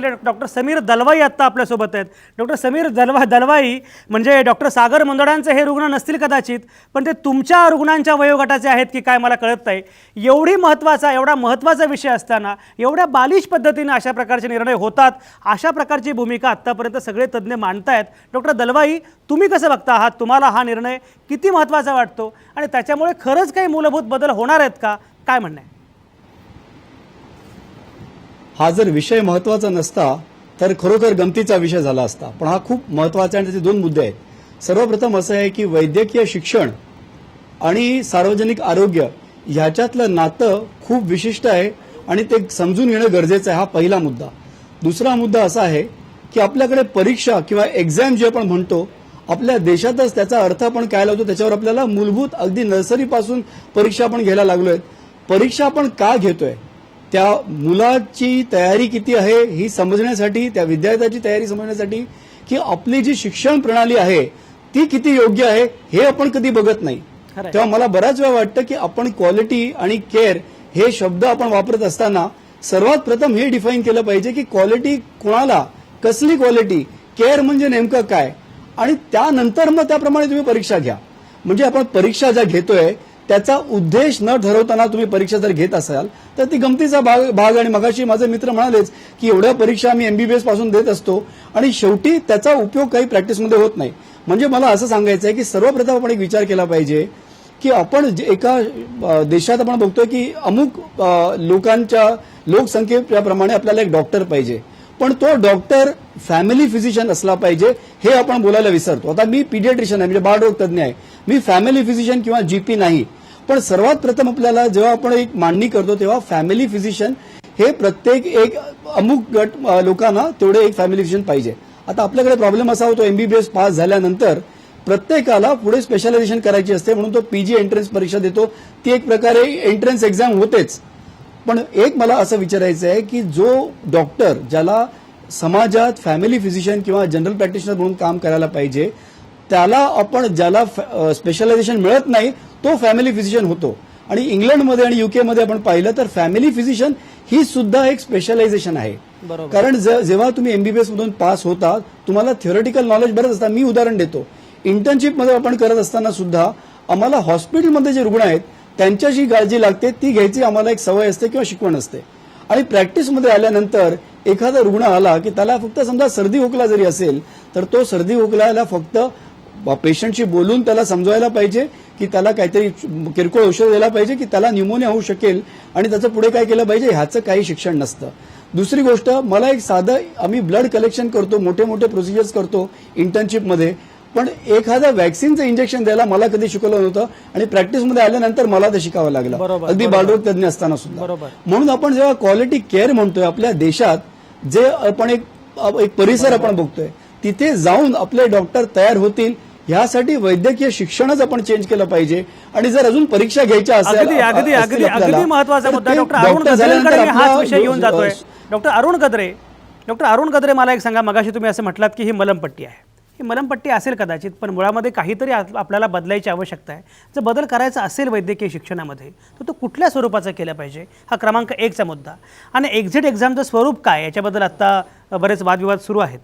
Doctor Sameer Dalwai आत्ता आपल्यासोबत आहेत। डॉक्टर समीर दलवाई म्हणजे डॉक्टर सागर मुंदडांचे हे रुग्ण नसतील कदाचित, पण ते तुमच्या रुग्णांच्या वयोगटाचे आहेत की काय मला कळत नाही। एवढा महत्त्वाचा विषय असताना एवढ्या बालिश पद्धतीने अशा प्रकारचे निर्णय होतात, अशा प्रकारची भूमिका आत्तापर्यंत सगळे तज्ज्ञ मांडतायत। डॉक्टर दलवाई, तुम्ही कसं बघता आहात? तुम्हाला हा निर्णय किती महत्त्वाचा वाटतो आणि त्याच्यामुळे खरंच काही मूलभूत बदल होणार आहेत का? काय म्हणणं आहे? हा जर विषय महत्त्वाचा नसता तर खरोखर गमतीचा विषय झाला असता, पण हा खूप महत्त्वाचा आणि त्याचे दोन मुद्दे आहेत। सर्वप्रथम असं आहे की वैद्यकीय शिक्षण आणि सार्वजनिक आरोग्य ह्याच्यातलं नातं खूप विशिष्ट आहे आणि ते समजून घेणं गरजेचं आहे, हा पहिला मुद्दा। दुसरा मुद्दा असा आहे की आपल्याकडे परीक्षा किंवा एक्झाम जे आपण म्हणतो, आपल्या देशातच त्याचा अर्थ आपण काय लावतो त्याच्यावर आपल्याला मूलभूत अगदी नर्सरीपासून परीक्षा आपण घ्यायला लागलोय। परीक्षा आपण का घेतोय, त्या मुलाची तयारी किती आहे ही समजण्यासाठी, त्या विद्यार्थ्याची तयारी समजण्यासाठी, की आपली जी शिक्षण प्रणाली आहे ती किती योग्य आहे हे आपण कधी बघत नाही। तेव्हा मला बराच वेळा वाटतं की आपण क्वालिटी आणि केअर हे शब्द आपण वापरत असताना सर्वात प्रथम हे डिफाईन केलं पाहिजे की क्वालिटी कोणाला, कसली क्वालिटी, केअर म्हणजे नेमकं काय, आणि त्यानंतर मग त्याप्रमाणे तुम्ही परीक्षा घ्या। म्हणजे आपण परीक्षा ज्या घेतोय त्याचा उद्देश न ठरवताना तुम्ही परीक्षा जर घेत असाल तर ती गमतीचा भाग आणि मगाशी माझे मित्र म्हणालेच की एवढ्या परीक्षा आम्ही एमबीबीएस पासून देत असतो आणि शेवटी त्याचा उपयोग काही प्रॅक्टिसमध्ये होत नाही। म्हणजे मला असं सांगायचं आहे की सर्वप्रथम आपण एक विचार केला पाहिजे की आपण एका देशात आपण बघतोय की अमुक लोकांच्या लोकसंख्येप्रमाणे आपल्याला एक डॉक्टर पाहिजे, पण तो डॉक्टर फॅमिली फिजिशियन असला पाहिजे हे आपण बोलायला विसरतो। आता मी पीडियाट्रिशियन आहे, म्हणजे बाळरोग तज्ञ आहे, मी फॅमिली फिजिशियन किंवा जीपी नाही। पण सर्वात प्रथम आपल्याला जेव्हा आपण एक मांडणी करतो तेव्हा फॅमिली फिजिशियन हे प्रत्येक एक अमुक गट लोकांना तेवढे एक फॅमिली फिजिशियन पाहिजे। आता आपल्याकडे प्रॉब्लेम असा होतो, एमबीबीएस पास झाल्यानंतर प्रत्येकाला पुढे स्पेशलायझेशन करायची असते म्हणून तो पीजी एंट्रन्स परीक्षा देतो, ती एक प्रकारे एंट्रन्स एक्झाम होतेच। पण एक मला असं विचारायचं आहे की जो डॉक्टर ज्याला समाजात फॅमिली फिजिशियन किंवा जनरल प्रॅक्टिशनर म्हणून काम करायला पाहिजे, त्याला आपण ज्याला स्पेशलायझेशन मिळत नाही तो फॅमिली फिजिशियन होतो। आणि इंग्लंडमध्ये आणि युकेमध्ये आपण पाहिलं तर फॅमिली फिजिशियन ही सुद्धा एक स्पेशलायझेशन आहे। कारण जेव्हा तुम्ही एमबीबीएस मधून पास होता तुम्हाला थिओरिटिकल नॉलेज बरंच असतं। मी उदाहरण देतो, इंटर्नशिपमध्ये आपण करत असताना सुद्धा आम्हाला हॉस्पिटलमध्ये जे रुग्ण आहेत त्यांच्याशी काळजी लागते, ती घ्यायची आम्हाला एक सवय असते किंवा शिकवण असते। आणि प्रॅक्टिसमध्ये आल्यानंतर एखादा रुग्ण आला की त्याला फक्त समजा सर्दी खोकला जरी असेल तर तो सर्दी खोकल्याला फक्त पेशंटशी बोलून त्याला समजवायला पाहिजे की त्याला काहीतरी किरकोळ औषध द्यायला पाहिजे की त्याला न्यूमोनिया होऊ शकेल आणि त्याचं पुढे काय केलं पाहिजे ह्याचं काही शिक्षण नसतं। दुसरी गोष्ट, मला एक साधं, आम्ही ब्लड कलेक्शन करतो, मोठे मोठे प्रोसिजर्स करतो इंटर्नशिपमध्ये, पण एखादा वॅक्सिनचं इंजेक्शन द्यायला मला कधी शिकवलं नव्हतं आणि प्रॅक्टिसमध्ये आल्यानंतर मला ते शिकावं लागलं, अगदी बाळरोग तज्ञ असताना सुद्धा। म्हणून आपण जेव्हा क्वालिटी केअर म्हणतोय आपल्या देशात जे आपण एक परिसर आपण बघतोय तिथे जाऊन आपले डॉक्टर तयार होतील यासाठी वैद्यकीय शिक्षणच आपण चेंज केलं पाहिजे। आणि जर अजून परीक्षा घ्यायच्या असेल, अगदी महत्त्वाचा मुद्दा डॉक्टर अरुण गद्रेंकडे हाच विषय घेऊन जातोय। डॉक्टर अरुण गद्रे, मला एक सांगा, मगाशी तुम्ही असं म्हटलात की ही मलमपट्टी आहे, ही मलमपट्टी असेल कदाचित, पण मुळामध्ये काहीतरी आपल्याला बदलायची आवश्यकता आहे। जर बदल करायचा असेल वैद्यकीय शिक्षणामध्ये तर तो कुठल्या स्वरूपाचा केला पाहिजे, हा क्रमांक 1चा मुद्दा। आणि एक्झिट एक्झामचं स्वरूप काय याच्याबद्दल आत्ता बरेच वादविवाद सुरू आहेत।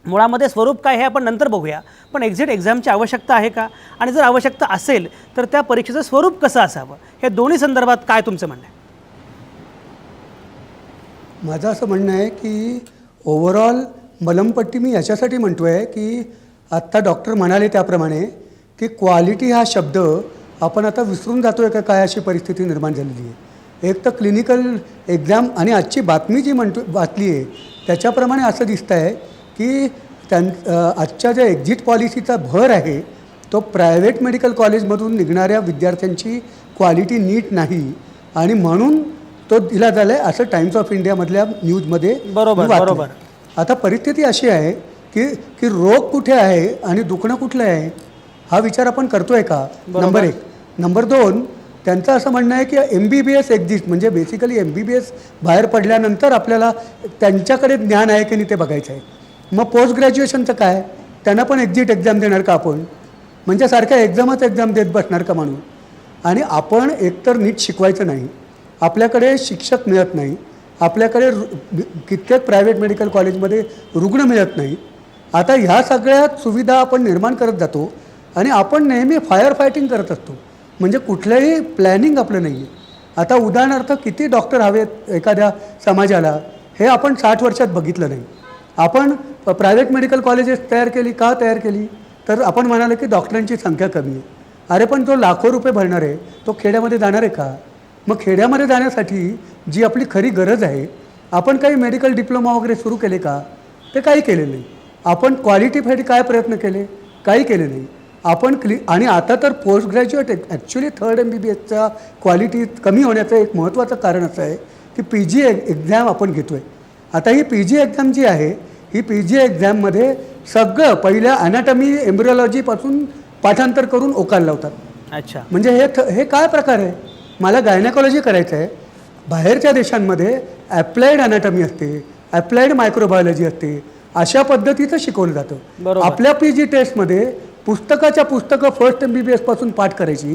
मुळामध्ये स्वरूप काय हे आपण नंतर बघूया, पण एक्झिट एक्झामची आवश्यकता आहे का, आणि जर आवश्यकता असेल तर त्या परीक्षेचं स्वरूप कसं असावं, हे दोन्ही संदर्भात काय तुमचं म्हणणं आहे? माझं असं म्हणणं आहे की ओव्हरऑल मलमपट्टी मी याच्यासाठी म्हणतोय की आत्ता डॉक्टर म्हणाले त्याप्रमाणे की क्वालिटी हा शब्द आपण आता विसरून जातोय का काय, अशी परिस्थिती निर्माण झालेली आहे। एक तर क्लिनिकल एक्झाम आणि आजची बातमी जी वाचली आहे त्याच्याप्रमाणे असं दिसतं आहे की आजच्या ज्या एक्झिट पॉलिसीचा भर आहे तो प्रायव्हेट मेडिकल कॉलेजमधून निघणाऱ्या विद्यार्थ्यांची क्वालिटी नीट नाही आणि म्हणून तो दिला झाला आहे, असं टाइम्स ऑफ इंडियामधल्या न्यूजमध्ये। बरोबर। आता परिस्थिती अशी आहे की रोग कुठे आहे आणि दुखणं कुठलं आहे हा विचार आपण करतोय का, नंबर 1। नंबर 2, त्यांचं असं म्हणणं आहे की एमबीबीएस एक्झिट म्हणजे बेसिकली एमबीबीएस बाहेर पडल्यानंतर आपल्याला त्यांच्याकडे ज्ञान आहे की नाही ते बघायचं आहे। मग पोस्ट ग्रॅज्युएशनचं काय, त्यांना पण एक्झिट एक्झाम देणार का आपण, म्हणजे सारख्या एक्झाम देत बसणार का म्हणून। आणि आपण एकतर नीट शिकवायचं नाही, आपल्याकडे शिक्षक मिळत नाही आपल्याकडे कित्येक प्रायव्हेट मेडिकल कॉलेजमध्ये रुग्ण मिळत नाही. आता ह्या सगळ्या सुविधा आपण निर्माण करत जातो आणि आपण नेहमी फायर फायटिंग करत असतो, म्हणजे कुठलंही प्लॅनिंग आपलं नाही आहे. आता उदाहरणार्थ किती डॉक्टर हवेत एखाद्या समाजाला हे आपण 60 वर्षात बघितलं नाही. आपण प्रायव्हेट मेडिकल कॉलेजेस तयार केली, का तयार केली? तर आपण म्हणालो की डॉक्टरांची संख्या कमी आहे. अरे पण जो लाखो रुपये भरणार आहे तो खेड्यामध्ये जाणार आहे का? मग खेड्यामध्ये जाण्यासाठी जी आपली खरी गरज आहे, आपण काही मेडिकल डिप्लोमा वगैरे सुरू केले का? ते काही केले नाही. आपण क्वालिटीसाठी काय प्रयत्न केले? काही केले नाही. आपण आणि आता तर पोस्ट ग्रॅज्युएट ॲक्च्युली 3rd MBBSचा क्वालिटी कमी होण्याचं एक महत्त्वाचं कारण असं आहे की PG एक्झाम आपण घेतो आहे. आता ही PG एक्झाम जी आहे, ही PG एक्झाममध्ये सगळं पहिल्या ॲनाटॉमी एम्ब्रिओलॉजीपासून पाठांतर करून ओकाल लावतात. अच्छा, म्हणजे हे काय प्रकार आहे? मला गायनेकॉलॉजी करायचं आहे. बाहेरच्या देशांमध्ये ॲप्लाइड ॲनाटॉमी असते, ॲप्लाइड मायक्रोबायोलॉजी असते, अशा पद्धतीचं शिकवलं जातं. बरोबर. आपल्या PG टेस्टमध्ये पुस्तकाच्या पुस्तकं 1st MBBS पासून पाठ करायची.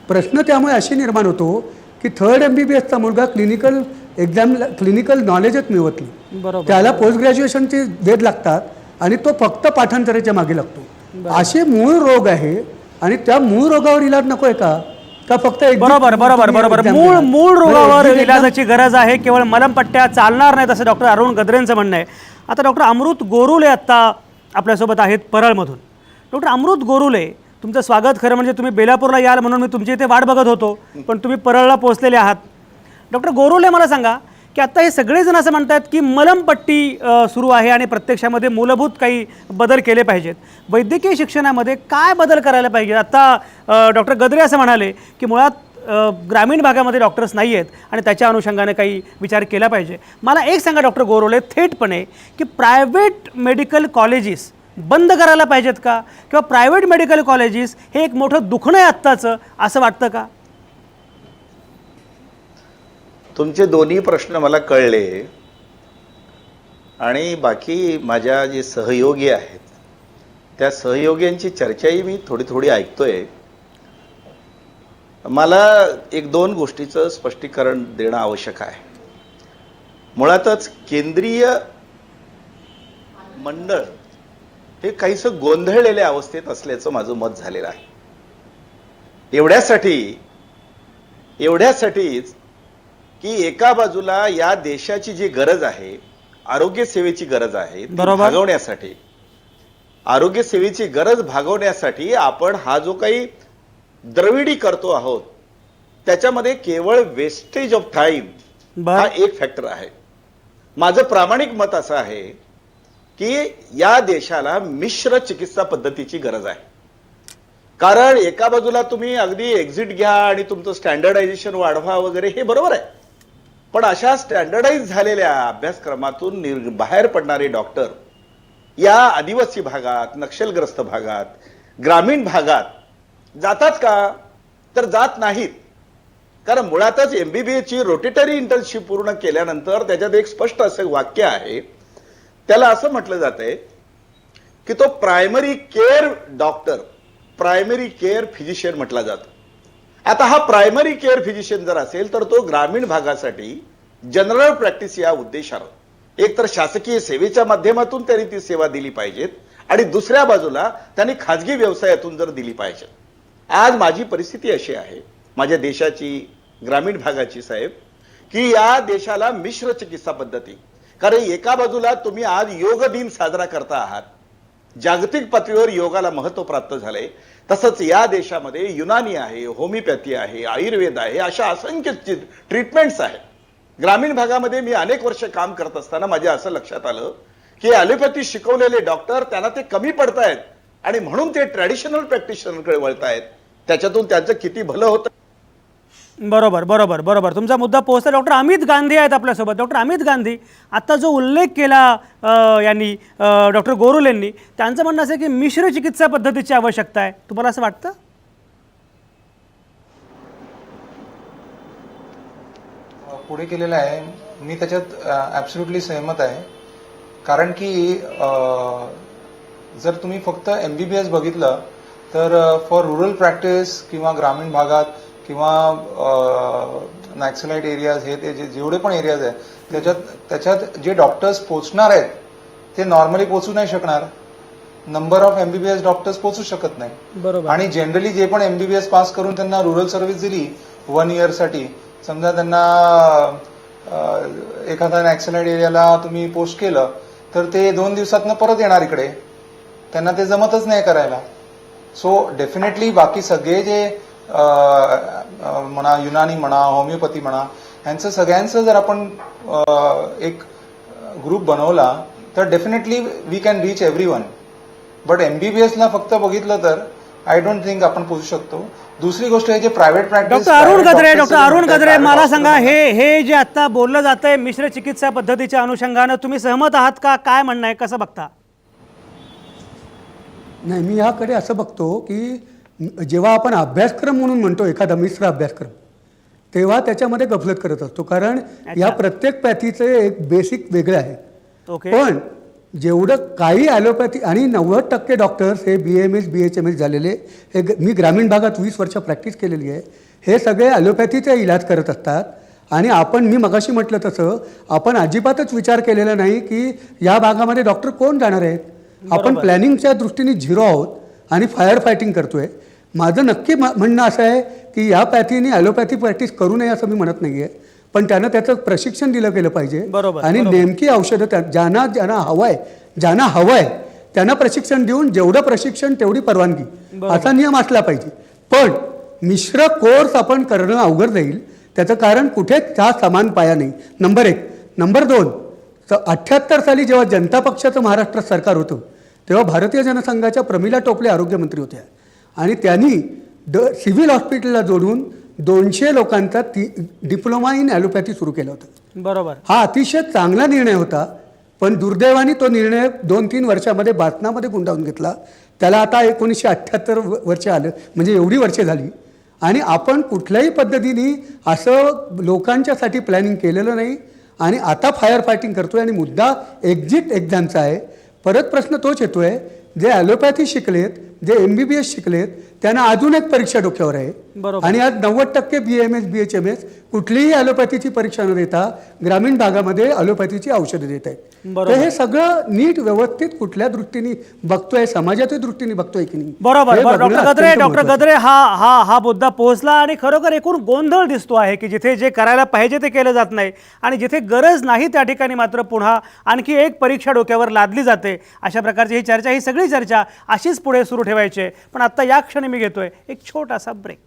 प्रश्न त्यामुळे अशी निर्माण होतो की 3rd MBBSचा मुलगा क्लिनिकल नॉलेजच मिळवत नाही. बरोबर. त्याला पोस्ट ग्रॅज्युएशनचे वेध लागतात आणि तो फक्त पाठांतराच्या मागे लागतो. असे मूळ रोग आहे आणि त्या मूळ रोगावर इलाज नको आहे का? का फक्त बरोबर बरोबर बरोबर मूळ रोगावर इलाजाची गरज आहे, केवळ मलमपट्ट्या चालणार नाहीत असं डॉक्टर अरुण गद्रेंचं म्हणणं आहे. आता डॉक्टर अमृत गोरुले आत्ता आपल्यासोबत आहेत परळमधून. डॉक्टर अमृत गोरुले, तुमचं स्वागत. खरं म्हणजे तुम्ही बेलापूरला याल म्हणून मी तुमची इथे वाट बघत होतो, पण तुम्ही परळला पोहोचलेले आहात. डॉक्टर गोरुले, मला सांगा की आत्ता हे सगळेजण असं म्हणतात की मलमपट्टी सुरू आहे आणि प्रत्यक्षामध्ये मूलभूत काही बदल केले पाहिजेत. वैद्यकीय शिक्षणामध्ये काय बदल करायला पाहिजे? आत्ता डॉक्टर गद्रे असं म्हणाले की मुळात ग्रामीण भागामध्ये डॉक्टर्स नाही आहेत आणि त्याच्या अनुषंगाने काही विचार केला पाहिजे. मला एक सांगा डॉक्टर गोरुले थेटपणे की प्रायव्हेट मेडिकल कॉलेजेस बंद करायला पाहिजेत का, किंवा प्रायव्हेट मेडिकल कॉलेजेस हे एक मोठं दुखणं आहे आत्ताचं, असं वाटतं का? तुमचे दोन्ही प्रश्न मला कळले आणि बाकी माझ्या जे सहयोगी आहेत त्या सहयोग्यांची चर्चाही मी थोडी थोडी ऐकतोय. मला 1-2 गोष्टीचं स्पष्टीकरण देणं आवश्यक आहे. मुळातच केंद्रीय मंडळ हे काहीसं गोंधळलेल्या अवस्थेत असल्याचं माझं मत झालेलं आहे. एवढ्यासाठीच की एका बाजूला या देशाची जी गरज आहे, आरोग्य सेवेची गरज आहे, ती भागवण्यासाठी, आरोग्य सेवेची गरज भागवण्यासाठी आपण हा जो काही द्रविडी करतो आहोत त्याच्यामध्ये केवळ वेस्टेज ऑफ टाइम हा एक फॅक्टर आहे. माझं प्रामाणिक मत असं आहे की या देशाला मिश्र चिकित्सा पद्धतीची गरज आहे. कारण एका बाजूला तुम्ही अगदी एक्झिट घ्या आणि तुमचं स्टँडर्डायझेशन वाढवा वगैरे, हे बरोबर आहे, पण अशा स्टँडर्डाइज झालेल्या अभ्यासक्रमातून बाहेर पडणारे डॉक्टर या आदिवासी भागात, नक्षलग्रस्त भागात, ग्रामीण भागात जातात का? तर जात नाहीत. कारण मुळातच MBBS ची रोटेटरी इंटर्नशिप पूर्ण केल्यानंतर त्याच्यात एक स्पष्ट असं वाक्य आहे, त्याला असं म्हटलं जातंय की तो primary care doctor, primary care physician म्हटला जातो. आता हा प्रायमरी केअर फिजिशियन जर असेल तर तो ग्रामीण भागासाठी जनरल प्रॅक्टिस या उद्देशानं एक तर शासकीय सेवेच्या माध्यमातून त्यांनी ती सेवा दिली पाहिजेत आणि दुसऱ्या बाजूला त्यांनी खाजगी व्यवसायातून जर दिली पाहिजे. आज माझी परिस्थिती अशी आहे माझ्या देशाची, ग्रामीण भागाची साहेब, की या देशाला मिश्र चिकित्सा पद्धती, कारण एका बाजूला तुम्ही आज योग दिन साजरा करता आहात, जागतिक पातळीवर योगाला महत्व प्राप्त झालंय, तसंच या देशामध्ये युनानी आहे, होमिओपॅथी आहे, आयुर्वेद आहे, अशा असंख्य ट्रीटमेंट्स आहेत. ग्रामीण भागामध्ये मी अनेक वर्ष काम करत असताना माझ्या असं लक्षात आलं की ॲलोपॅथी शिकवलेले डॉक्टर त्यांना ते कमी पडतायत आणि म्हणून ते ट्रॅडिशनल प्रॅक्टिशनरकडे वळतायत. त्याच्यातून त्यांचं किती भलं होतं. बरोबर बरोबर बरोबर तुमचा मुद्दा पोहोचला. डॉक्टर अमित गांधी आहेत आपल्यासोबत. डॉक्टर अमित गांधी, आता जो उल्लेख केला यांनी डॉक्टर गोरुलेंनी, त्यांचं म्हणणं असं की मिश्र चिकित्सा पद्धतीची आवश्यकता आहे. तुम्हाला असं वाटतं? पुढे केलेलं आहे मी त्याच्यात ॲब्सोल्युटली सहमत आहे. कारण की जर तुम्ही फक्त MBBS बघितलं तर फॉर रुरल प्रॅक्टिस किंवा ग्रामीण भागात किंवा नॅक्सलाइट एरियाज हे ते जेवढे पण एरियाज आहे त्याच्यात जे डॉक्टर्स पोहोचणार आहेत ते नॉर्मली पोहोचू नाही शकणार. नंबर ऑफ एमबीबीएस डॉक्टर्स पोहोचू शकत नाही. बरोबर. आणि जनरली जे पण एमबीबीएस पास करून त्यांना रुरल सर्व्हिस दिली 1 इयरसाठी, समजा त्यांना एखाद्या नॅक्सलाइट एरियाला तुम्ही पोस्ट केलं तर ते 2 दिवसातनं परत येणार इकडे, त्यांना ते जमतच नाही करायला. सो डेफिनेटली बाकी सगळे जे म्हणा युनानी म्हणा होमिओपॅथी म्हणा यांचं सगळ्यांचं जर आपण एक ग्रुप बनवला तर definitely we can reach everyone. But एमबीबीएसला फक्त बघितलं तर आय डोंट थिंक आपण पोहोचू शकतो. दुसरी गोष्ट आहे जे private practice. Doctor Arun Gadre मला सांगा, हे जे आता बोललं जातंय मिश्र चिकित्सा पद्धतीच्या अनुषंगानं तुम्ही सहमत आहात का? काय म्हणणं आहे, कसं बघता? नाही, मी याकडे असं बघतो की जेव्हा आपण अभ्यासक्रम म्हणून म्हणतो एखादा मिश्र अभ्यासक्रम, तेव्हा त्याच्यामध्ये गफलत करत असतो. कारण या प्रत्येक पॅथीचं एक बेसिक वेगळं आहे. ओके. पण जेवढं काही ॲलोपॅथी आणि 90% डॉक्टर्स हे BAMS BHMS झालेले, हे मी ग्रामीण भागात 20 वर्ष प्रॅक्टिस केलेली आहे, हे सगळे ॲलोपॅथीचा इलाज करत असतात. आणि मी मगाशी म्हटलं तसं आपण अजिबातच विचार केलेला नाही की या भागामध्ये डॉक्टर कोण जाणार आहेत. आपण प्लॅनिंगच्या दृष्टीने झिरो आहोत आणि फायर फायटिंग करतोय. माझं नक्की म्हणणं असं आहे की या पॅथीने ॲलोपॅथी प्रॅक्टिस करू नये असं मी म्हणत नाही आहे, पण त्यांना त्याचं प्रशिक्षण दिलं गेलं पाहिजे. आणि नेमकी औषधं ज्यांना हवं आहे त्यांना प्रशिक्षण देऊन जेवढं प्रशिक्षण तेवढी परवानगी असा नियम असला पाहिजे. पण मिश्र कोर्स आपण करणं अवघड जाईल. त्याचं कारण कुठेच हा समान पाया नाही, नंबर 1. नंबर 2, 78 साली जेव्हा जनता पक्षाचं महाराष्ट्रात सरकार होतं तेव्हा भारतीय जनसंघाच्या प्रमिला टोपले आरोग्यमंत्री होत्या आणि त्यांनी सिव्हिल हॉस्पिटलला जोडून 200 लोकांचा डिप्लोमा इन ॲलोपॅथी सुरू केला होता. बरोबर. हा अतिशय चांगला निर्णय होता, पण दुर्दैवाने तो निर्णय 2-3 वर्षामध्ये बातम्यामध्ये गुंडाळून घेतला. त्याला आता 1978 वर्ष आलं, म्हणजे एवढी वर्षे झाली आणि आपण कुठल्याही पद्धतीने असं लोकांच्यासाठी प्लॅनिंग केलेलं नाही आणि आता फायर फायटिंग करतोय. आणि मुद्दा एक्झिट एक्झामचा आहे. परत प्रश्न तोच येतोय, जे ॲलोपॅथी शिकलेत, जे MBBS शिकलेत, त्यांना अजून एक परीक्षा डोक्यावर आहे. आणि आज 90% BAMS BHMS कुठलीही ॲलोपॅथीची परीक्षा न देता ग्रामीण भागामध्ये ॲलोपॅथीची औषधं देत आहेत. तर हे सगळं नीट व्यवस्थित कुठल्या दृष्टीने बघतोय, समाजाच्या दृष्टीने बघतोय की नाही. बरोबर. डॉक्टर गद्रे हा मुद्दा पोहोचला आणि खरोखर एकूण गोंधळ दिसतो आहे की जिथे जे करायला पाहिजे ते केलं जात नाही आणि जिथे गरज नाही त्या ठिकाणी मात्र पुन्हा आणखी एक परीक्षा डोक्यावर लादली जाते. अशा प्रकारची ही सगळी चर्चा अशीच पुढे सुरू ठेवायची. पण आता या क्षणी मी घेतोय एक छोटासा ब्रेक.